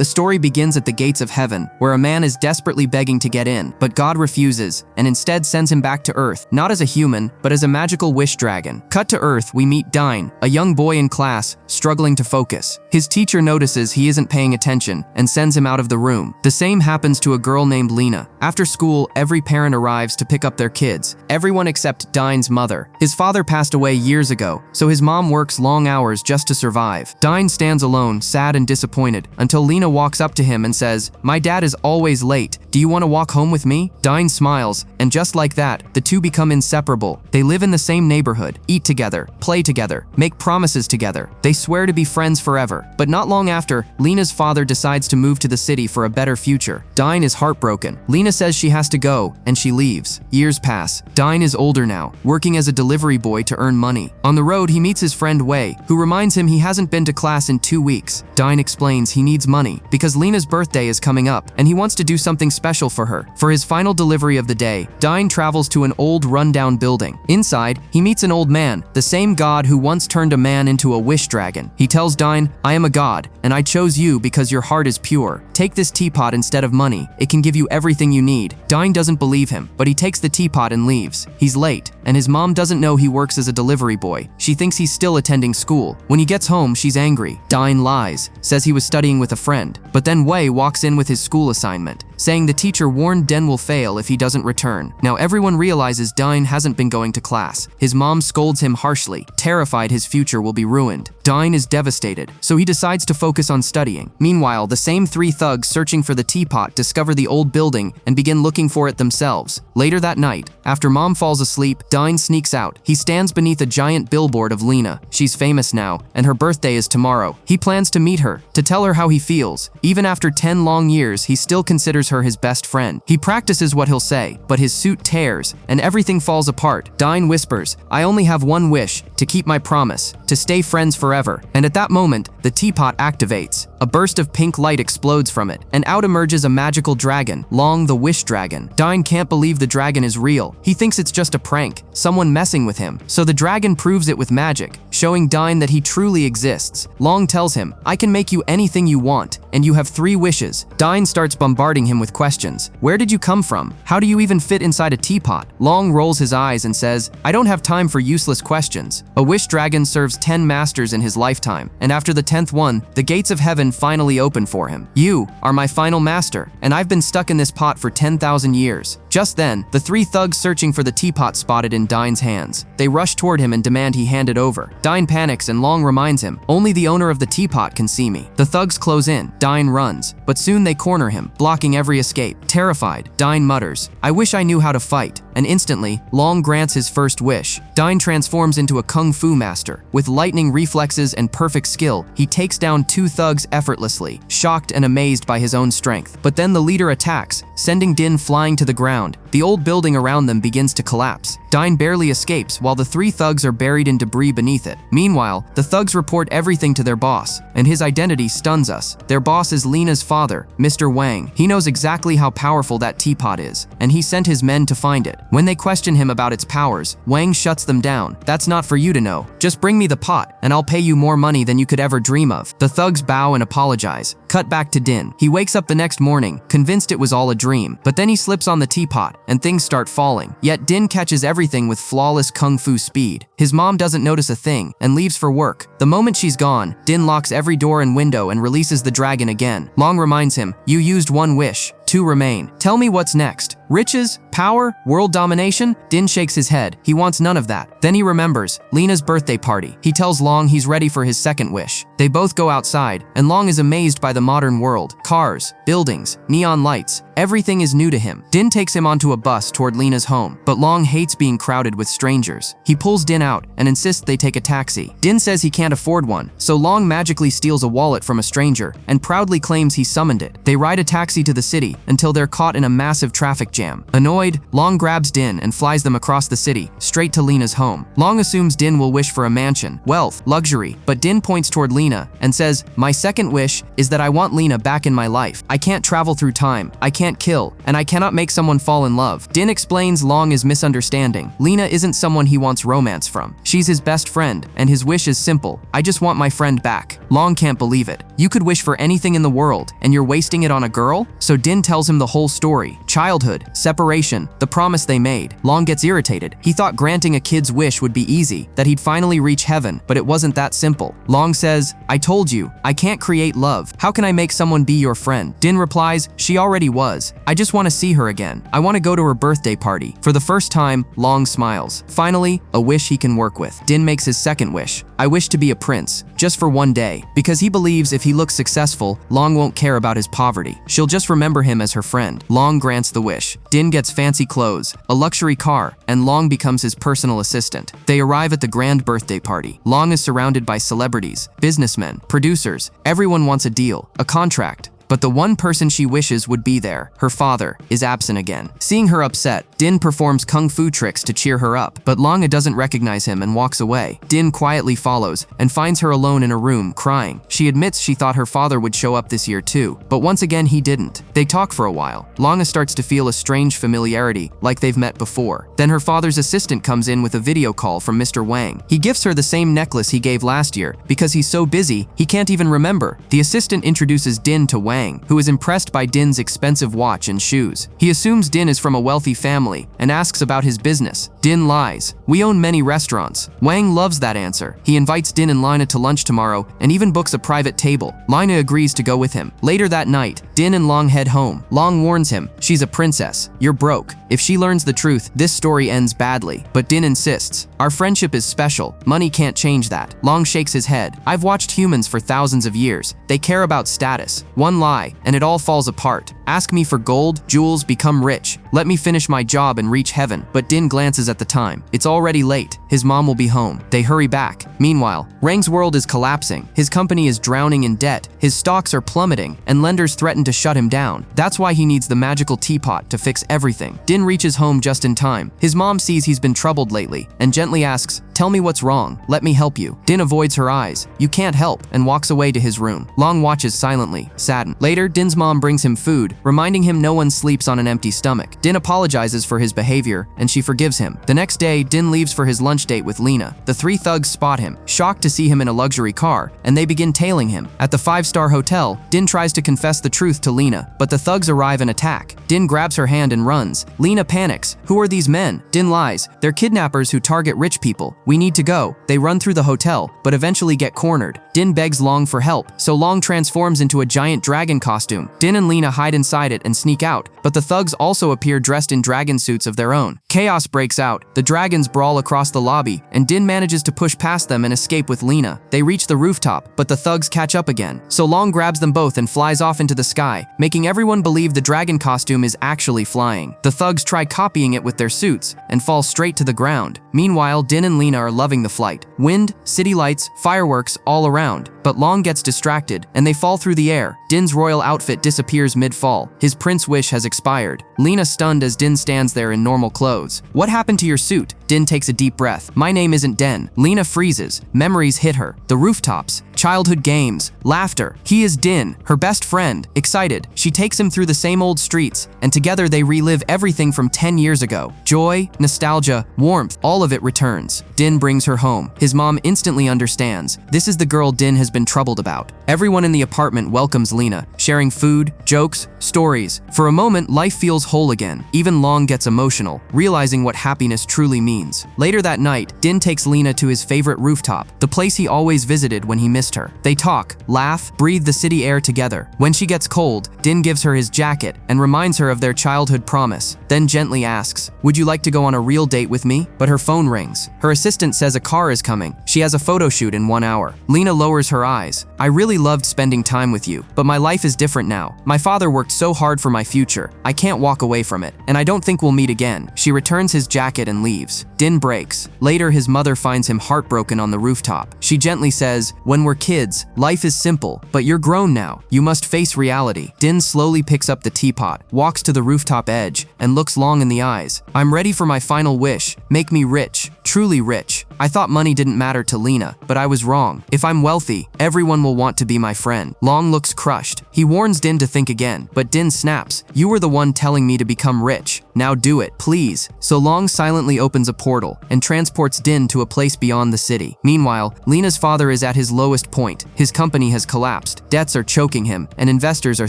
The story begins at the gates of heaven, where a man is desperately begging to get in, but God refuses, and instead sends him back to Earth, not as a human, but as a magical wish dragon. Cut to Earth, we meet Dine, a young boy in class, struggling to focus. His teacher notices he isn't paying attention, and sends him out of the room. The same happens to a girl named Lina. After school, every parent arrives to pick up their kids, everyone except Dine's mother. His father passed away years ago, so his mom works long hours just to survive. Dine stands alone, sad and disappointed, until Lina walks up to him and says, "My dad is always late. Do you want to walk home with me?" Dine smiles, and just like that, the two become inseparable. They live in the same neighborhood, eat together, play together, make promises together. They swear to be friends forever. But not long after, Lina's father decides to move to the city for a better future. Dine is heartbroken. Lina says she has to go, and she leaves. Years pass. Dine is older now, working as a delivery boy to earn money. On the road, he meets his friend Wei, who reminds him he hasn't been to class in 2 weeks. Dine explains he needs money because Lina's birthday is coming up, and he wants to do something special for her. For his final delivery of the day, Dine travels to an old rundown building. Inside, he meets an old man, the same god who once turned a man into a wish dragon. He tells Dine, "I am a god, and I chose you because your heart is pure. Take this teapot instead of money. It can give you everything you need." Dine doesn't believe him, but he takes the teapot and leaves. He's late, and his mom doesn't know he works as a delivery boy. She thinks he's still attending school. When he gets home, she's angry. Dine lies, says he was studying with a friend. But then Wei walks in with his school assignment, saying the teacher warned Den will fail if he doesn't return. Now everyone realizes Dine hasn't been going to class. His mom scolds him harshly, terrified his future will be ruined. Dine is devastated, so he decides to focus on studying. Meanwhile, the same 3 thugs searching for the teapot discover the old building and begin looking for it themselves. Later that night, after mom falls asleep, Dine sneaks out. He stands beneath a giant billboard of Lina. She's famous now, and her birthday is tomorrow. He plans to meet her, to tell her how he feels. Even after 10 long years, he still considers her his best friend. He practices what he'll say, but his suit tears, and everything falls apart. Dine whispers, "I only have one wish, to keep my promise, to stay friends forever." And at that moment, the teapot activates. A burst of pink light explodes from it, and out emerges a magical dragon, Long the Wish Dragon. Dine can't believe the dragon is real. He thinks it's just a prank, someone messing with him. So the dragon proves it with magic, showing Dine that he truly exists. Long tells him, "I can make you anything you want, and you have 3 wishes." Dine starts bombarding him with questions. "Where did you come from? How do you even fit inside a teapot?" Long rolls his eyes and says, "I don't have time for useless questions." A wish dragon serves 10 masters in his lifetime, and after the 10th one, the gates of heaven finally open for him. "You are my final master, and I've been stuck in this pot for 10,000 years. Just then, the 3 thugs searching for the teapot spot it in Dine's hands. They rush toward him and demand he hand it over. Dine panics and Long reminds him, "Only the owner of the teapot can see me." The thugs close in. Dine runs, but soon they corner him, blocking every escape. Terrified, Dine mutters, "I wish I knew how to fight." And instantly, Long grants his first wish. Dine transforms into a kung fu master. With lightning reflexes and perfect skill, he takes down 2 thugs effortlessly, shocked and amazed by his own strength. But then the leader attacks, sending Din flying to the ground. The old building around them begins to collapse. Dine barely escapes while the 3 thugs are buried in debris beneath it. Meanwhile, the thugs report everything to their boss, and his identity stuns us. Their boss is Lina's father, Mr. Wang. He knows exactly how powerful that teapot is, and he sent his men to find it. When they question him about its powers, Wang shuts them down. "That's not for you to know. Just bring me the pot, and I'll pay you more money than you could ever dream of." The thugs bow and apologize. Cut back to Din. He wakes up the next morning, convinced it was all a dream. But then he slips on the teapot, and things start falling. Yet Din catches everything with flawless kung fu speed. His mom doesn't notice a thing, and leaves for work. The moment she's gone, Din locks every door and window and releases the dragon again. Long reminds him, "You used 1 wish. 2 remain. Tell me what's next. Riches? Power? World domination?" Din shakes his head. He wants none of that. Then he remembers Lina's birthday party. He tells Long he's ready for his second wish. They both go outside, and Long is amazed by the modern world. Cars, buildings, neon lights. Everything is new to him. Din takes him onto a bus toward Lina's home, but Long hates being crowded with strangers. He pulls Din out and insists they take a taxi. Din says he can't afford one, so Long magically steals a wallet from a stranger and proudly claims he summoned it. They ride a taxi to the city until they're caught in a massive traffic jam. Annoyed, Annoyed, Long grabs Din and flies them across the city, straight to Lina's home. Long assumes Din will wish for a mansion, wealth, luxury, but Din points toward Lina and says, "My second wish is that I want Lina back in my life. I can't travel through time, I can't kill, and I cannot make someone fall in love." Din explains Long is misunderstanding. Lina isn't someone he wants romance from. She's his best friend, and his wish is simple: "I just want my friend back." Long can't believe it. You could wish for anything in the world, and you're wasting it on a girl? So Din tells him the whole story. Childhood, separation, the promise they made. Long gets irritated. He thought granting a kid's wish would be easy, that he'd finally reach heaven, but it wasn't that simple. Long says, "I told you, I can't create love. How can I make someone be your friend?" Din replies, "She already was. I just want to see her again. I want to go to her birthday party." For the first time, Long smiles. Finally, a wish he can work with. Din makes his second wish. "I wish to be a prince, just for one day," because he believes if he looks successful, Long won't care about his poverty. She'll just remember him as her friend. Long grants the wish. Din gets fancy clothes, a luxury car, and Long becomes his personal assistant. They arrive at the grand birthday party. Long is surrounded by celebrities, businessmen, producers. Everyone wants a deal, a contract. But the one person she wishes would be there, her father, is absent again. Seeing her upset, Din performs kung fu tricks to cheer her up, but Long doesn't recognize him and walks away. Din quietly follows and finds her alone in a room, crying. She admits she thought her father would show up this year too, but once again he didn't. They talk for a while. Long starts to feel a strange familiarity, like they've met before. Then her father's assistant comes in with a video call from Mr. Wang. He gives her the same necklace he gave last year, because he's so busy, he can't even remember. The assistant introduces Din to Wang, who is impressed by Din's expensive watch and shoes. He assumes Din is from a wealthy family and asks about his business. Din lies. "We own many restaurants." Wang loves that answer. He invites Din and Lina to lunch tomorrow and even books a private table. Lina agrees to go with him. Later that night, Din and Long head home. Long warns him, "She's a princess. You're broke. If she learns the truth, this story ends badly." But Din insists, "Our friendship is special. Money can't change that." Long shakes his head. "I've watched humans for thousands of years. They care about status. One lie, and it all falls apart. Ask me for gold, jewels, become rich. Let me finish my job and reach heaven." But Din glances at the time. It's already late. His mom will be home. They hurry back. Meanwhile, Rang's world is collapsing. His company is drowning in debt. His stocks are plummeting, and lenders threaten to shut him down. That's why he needs the magical teapot to fix everything. Din reaches home just in time. His mom sees he's been troubled lately and gently asks, "Tell me what's wrong. Let me help you." Din avoids her eyes. "You can't help," and walks away to his room. Long watches silently, saddened. Later, Din's mom brings him food, reminding him no one sleeps on an empty stomach. Din apologizes for his behavior, and she forgives him. The next day, Din leaves for his lunch date with Lina. The three thugs spot him, shocked to see him in a luxury car, and they begin tailing him. At the five-star hotel, Din tries to confess the truth to Lina, but the thugs arrive and attack. Din grabs her hand and runs. Lina panics. "Who are these men?" Din lies. "They're kidnappers who target rich people. We need to go." They run through the hotel, but eventually get cornered. Din begs Long for help, so Long transforms into a giant dragon costume. Din and Lina hide inside it and sneak out, but the thugs also appear dressed in dragon suits of their own. Chaos breaks out. The dragons brawl across the lobby, and Din manages to push past them and escape with Lina. They reach the rooftop, but the thugs catch up again. So Long grabs them both and flies off into the sky, making everyone believe the dragon costume is actually flying. The thugs try copying it with their suits and fall straight to the ground. Meanwhile, Din and Lina are loving the flight. Wind, city lights, fireworks all around. But Long gets distracted, and they fall through the air. Din's royal outfit disappears mid-fall. His prince wish has expired. Lina stunned as Din stands there in normal clothes. "What happened to your suit?" Din takes a deep breath. "My name isn't Den." Lina freezes. Memories hit her. The rooftops, childhood games, laughter. He is Din, her best friend. Excited, she takes him through the same old streets, and together they relive everything from 10 years ago. Joy, nostalgia, warmth, all of it returns. Din brings her home. His mom instantly understands. This is the girl Din has been troubled about. Everyone in the apartment welcomes Lina, sharing food, jokes, stories. For a moment, life feels whole again. Even Long gets emotional, realizing what happiness truly means. Later that night, Din takes Lina to his favorite rooftop, the place he always visited when he missed her. They talk, laugh, breathe the city air together. When she gets cold, Din gives her his jacket and reminds her of their childhood promise, then gently asks, "Would you like to go on a real date with me?" But her phone rings. Her assistant says a car is coming. She has a photo shoot in 1 hour. Lina lowers her eyes. "I really loved spending time with you, but my life is different now. My father worked so hard for my future. I can't walk away from it, and I don't think we'll meet again." She returns his jacket and leaves. Din breaks. Later, his mother finds him heartbroken on the rooftop. She gently says, "When we're kids, life is simple, but you're grown now. You must face reality." Din slowly picks up the teapot, walks to the rooftop edge, and looks Long in the eyes. "I'm ready for my final wish. Make me rich. Truly rich. I thought money didn't matter to Lina, but I was wrong. If I'm wealthy, everyone will want to be my friend." Long looks crushed. He warns Din to think again, but Din snaps, "You were the one telling me to become rich. Now do it, please." So Long silently opens a portal and transports Din to a place beyond the city. Meanwhile, Lina's father is at his lowest point. His company has collapsed. Debts are choking him, and investors are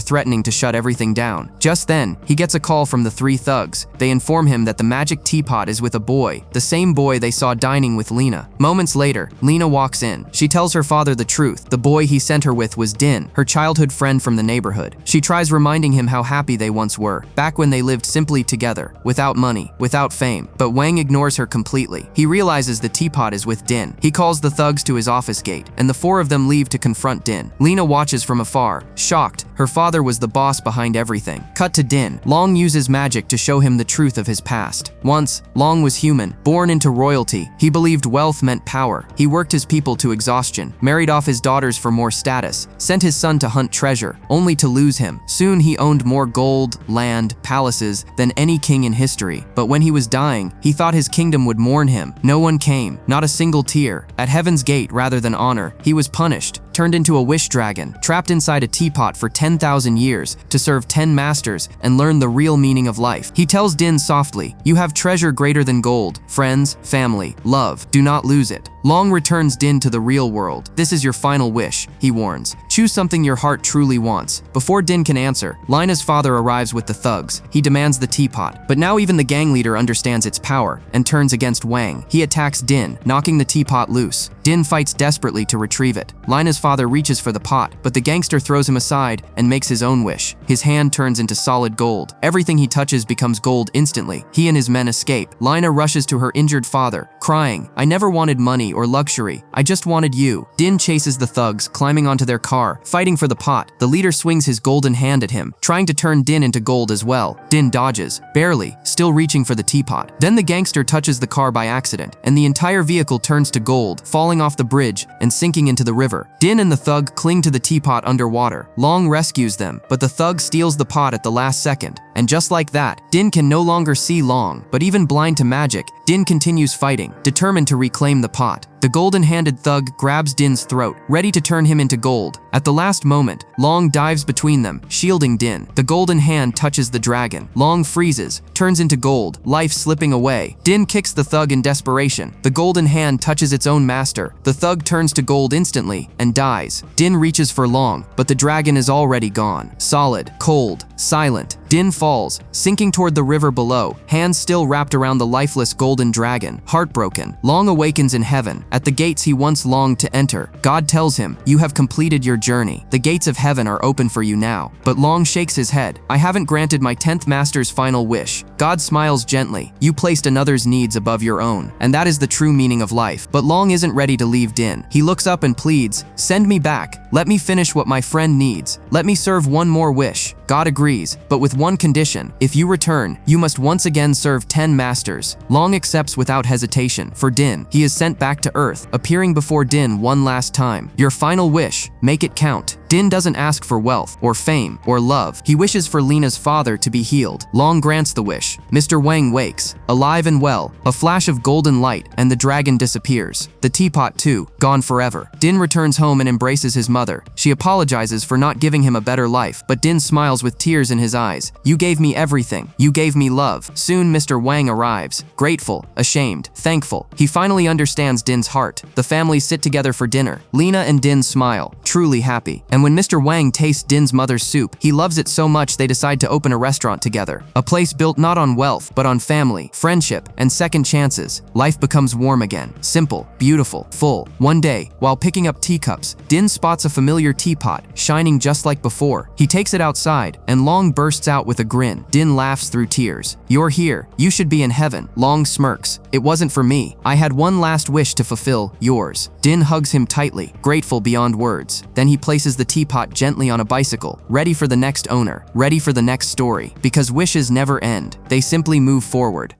threatening to shut everything down. Just then, he gets a call from the three thugs. They inform him that the magic teapot is with a boy, the same boy they saw dining with Lina. Moments later, Lina walks in. She tells her father the truth. The boy he sent her with was Din, her childhood friend from the neighborhood. She tries reminding him how happy they once were, back when they lived simply together, without money, without fame. But Wang ignores her completely. He realizes the teapot is with Din. He calls the thugs to his office gate, and the four of them leave to confront Din. Lina watches from afar, shocked. Her father was the boss behind everything. Cut to Din. Long uses magic to show him the truth of his past. Once, Long was human, born into royalty. He believed wealth meant power. He worked his people to exhaustion, married off his daughters for more status, sent his son to hunt treasure, only to lose him. Soon he owned more gold, land, palaces than any king in history. But when he was dying, he thought his kingdom would mourn him. No one came, not a single tear. At heaven's gate rather than honor, he was punished, turned into a wish dragon, trapped inside a teapot for 10,000 years to serve 10 masters and learn the real meaning of life. He tells Din softly, "You have treasure greater than gold, friends, family, love. Do not lose it." Long returns Din to the real world. "This is your final wish," he warns. "Choose something your heart truly wants." Before Din can answer, Lina's father arrives with the thugs. He demands the teapot, but now even the gang leader understands its power and turns against Wang. He attacks Din, knocking the teapot loose. Din fights desperately to retrieve it. Lina's father reaches for the pot, but the gangster throws him aside and makes his own wish. His hand turns into solid gold. Everything he touches becomes gold instantly. He and his men escape. Lina rushes to her injured father, crying, "I never wanted money or luxury. I just wanted you." Din chases the thugs, climbing onto their car, fighting for the pot. The leader swings his golden hand at him, trying to turn Din into gold as well. Din dodges, barely, still reaching for the teapot. Then the gangster touches the car by accident, and the entire vehicle turns to gold, falling off the bridge and sinking into the river. Din and the thug cling to the teapot underwater. Long rescues them, but the thug steals the pot at the last second. And just like that, Din can no longer see Long, but even blind to magic, Din continues fighting, determined to reclaim the pot. The golden-handed thug grabs Din's throat, ready to turn him into gold. At the last moment, Long dives between them, shielding Din. The golden hand touches the dragon. Long freezes, turns into gold, life slipping away. Din kicks the thug in desperation. The golden hand touches its own master. The thug turns to gold instantly and dies. Din reaches for Long, but the dragon is already gone. Solid, cold, silent. Din falls, sinking toward the river below, hands still wrapped around the lifeless golden dragon. Heartbroken, Long awakens in heaven. At the gates he once longed to enter, God tells him, "You have completed your journey. The gates of heaven are open for you now." But Long shakes his head. "I haven't granted my 10th master's final wish." God smiles gently. "You placed another's needs above your own, and that is the true meaning of life." But Long isn't ready to leave Din. He looks up and pleads, "Send me back. Let me finish what my friend needs. Let me serve one more wish." God agrees, but with one condition. "If you return, you must once again serve 10 masters." Long accepts without hesitation. For Din, he is sent back to Earth, appearing before Din one last time. "Your final wish, make it count." Din doesn't ask for wealth, or fame, or love. He wishes for Lina's father to be healed. Long grants the wish. Mr. Wang wakes, alive and well, a flash of golden light, and the dragon disappears. The teapot too, gone forever. Din returns home and embraces his mother. She apologizes for not giving him a better life, but Din smiles with tears in his eyes. "You gave me everything. You gave me love." Soon Mr. Wang arrives, grateful, ashamed, thankful. He finally understands Din's heart. The family sit together for dinner. Lina and Din smile, truly happy. And when Mr. Wang tastes Din's mother's soup, he loves it so much they decide to open a restaurant together. A place built not on wealth, but on family, friendship, and second chances. Life becomes warm again. Simple, beautiful, full. One day, while picking up teacups, Din spots a familiar teapot, shining just like before. He takes it outside, and Long bursts out with a grin. Din laughs through tears. "You're here. You should be in heaven." Long smirks. "It wasn't for me. I had one last wish to fulfill, yours." Din hugs him tightly, grateful beyond words. Then he places the teapot gently on a bicycle, ready for the next owner, ready for the next story. Because wishes never end. They simply move forward.